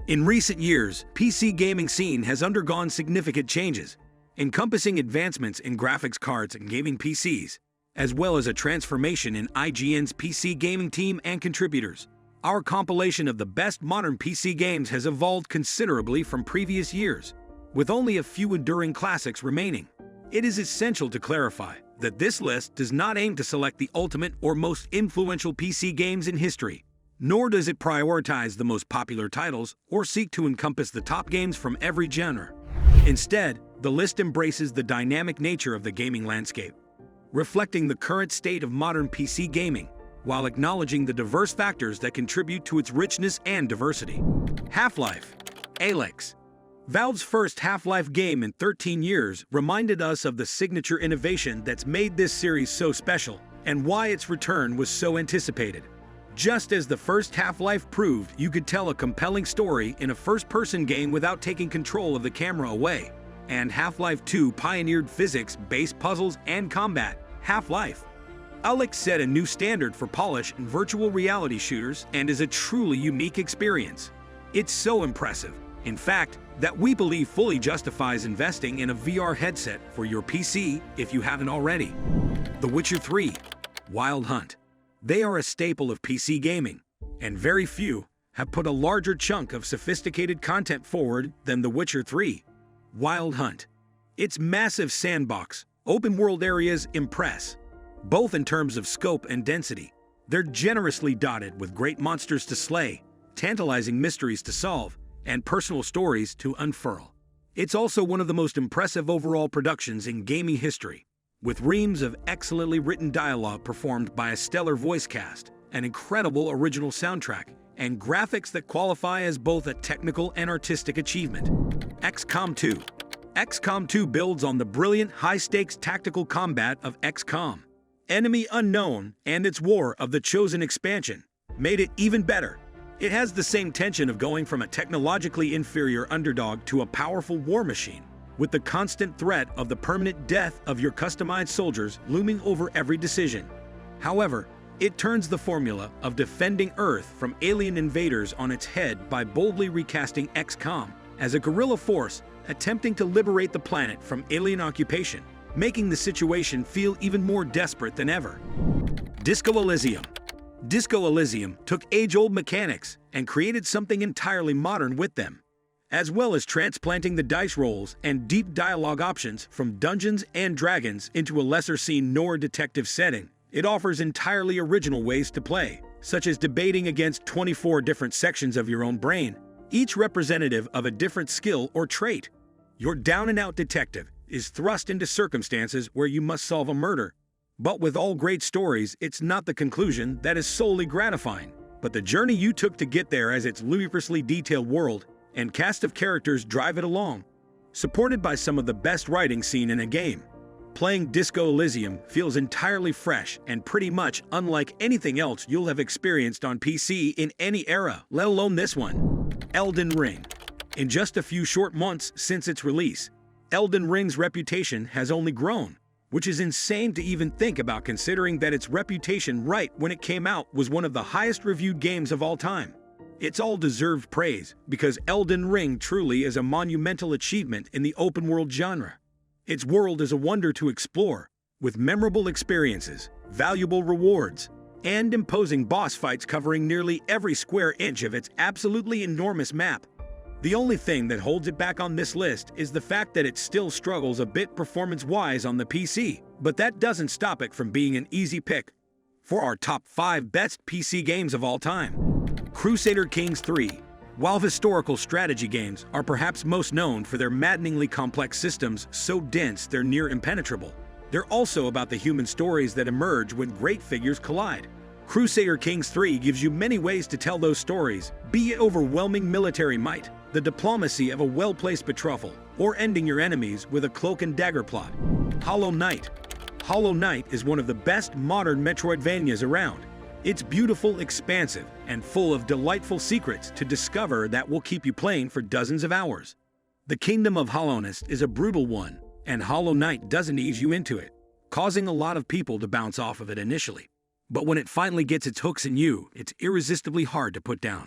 In recent years, PC gaming scene has undergone significant changes, encompassing advancements in graphics cards and gaming PCs, as well as a transformation in IGN's PC gaming team and contributors. Our compilation of the best modern PC games has evolved considerably from previous years, with only a few enduring classics remaining. It is essential to clarify that this list does not aim to select the ultimate or most influential PC games in history, nor does it prioritize the most popular titles or seek to encompass the top games from every genre. Instead, the list embraces the dynamic nature of the gaming landscape, reflecting the current state of modern PC gaming, while acknowledging the diverse factors that contribute to its richness and diversity. HalfLife Alex. Valve's first Half-Life game in 13 years reminded us of the signature innovation that's made this series so special, and why its return was so anticipated. Just as the first Half-Life proved you could tell a compelling story in a first-person game without taking control of the camera away, and Half-Life 2 pioneered physics-based puzzles and combat, Half-Life Alex set a new standard for polish in virtual reality shooters and is a truly unique experience. It's so impressive, in fact, that we believe fully justifies investing in a VR headset for your PC if you haven't already. The Witcher 3 Wild Hunt. They are a staple of PC gaming, and very few have put a larger chunk of sophisticated content forward than The Witcher 3 Wild Hunt. Its massive sandbox, open-world areas impress, both in terms of scope and density. They're generously dotted with great monsters to slay, tantalizing mysteries to solve, and personal stories to unfurl. It's also one of the most impressive overall productions in gaming history, with reams of excellently written dialogue performed by a stellar voice cast, an incredible original soundtrack, and graphics that qualify as both a technical and artistic achievement. XCOM 2. XCOM 2 builds on the brilliant, high-stakes tactical combat of XCOM. Enemy Unknown and its War of the Chosen expansion made it even better. It has the same tension of going from a technologically inferior underdog to a powerful war machine, with the constant threat of the permanent death of your customized soldiers looming over every decision. However, it turns the formula of defending Earth from alien invaders on its head by boldly recasting XCOM as a guerrilla force attempting to liberate the planet from alien occupation, making the situation feel even more desperate than ever. Disco Elysium. Disco Elysium took age-old mechanics and created something entirely modern with them, as well as transplanting the dice rolls and deep dialogue options from Dungeons and Dragons into a lesser-seen noir detective setting. It offers entirely original ways to play, such as debating against 24 different sections of your own brain, each representative of a different skill or trait. Your down-and-out detective is thrust into circumstances where you must solve a murder. But with all great stories, it's not the conclusion that is solely gratifying, but the journey you took to get there as its ludicrously detailed world and cast of characters drive it along. Supported by some of the best writing seen in a game, playing Disco Elysium feels entirely fresh and pretty much unlike anything else you'll have experienced on PC in any era, let alone this one. Elden Ring. In just a few short months since its release, Elden Ring's reputation has only grown, which is insane to even think about considering that its reputation right when it came out was one of the highest reviewed games of all time. It's all deserved praise because Elden Ring truly is a monumental achievement in the open-world genre. Its world is a wonder to explore, with memorable experiences, valuable rewards, and imposing boss fights covering nearly every square inch of its absolutely enormous map. The only thing that holds it back on this list is the fact that it still struggles a bit performance-wise on the PC, but that doesn't stop it from being an easy pick for our top 5 best PC games of all time. Crusader Kings 3. While historical strategy games are perhaps most known for their maddeningly complex systems so dense they're near impenetrable, they're also about the human stories that emerge when great figures collide. Crusader Kings 3 gives you many ways to tell those stories, be it overwhelming military might, the diplomacy of a well-placed betrothal, or ending your enemies with a cloak and dagger plot. Hollow Knight. Hollow Knight is one of the best modern Metroidvanias around. It's beautiful, expansive, and full of delightful secrets to discover that will keep you playing for dozens of hours. The Kingdom of Hollowness is a brutal one, and Hollow Knight doesn't ease you into it, causing a lot of people to bounce off of it initially. But when it finally gets its hooks in you, it's irresistibly hard to put down.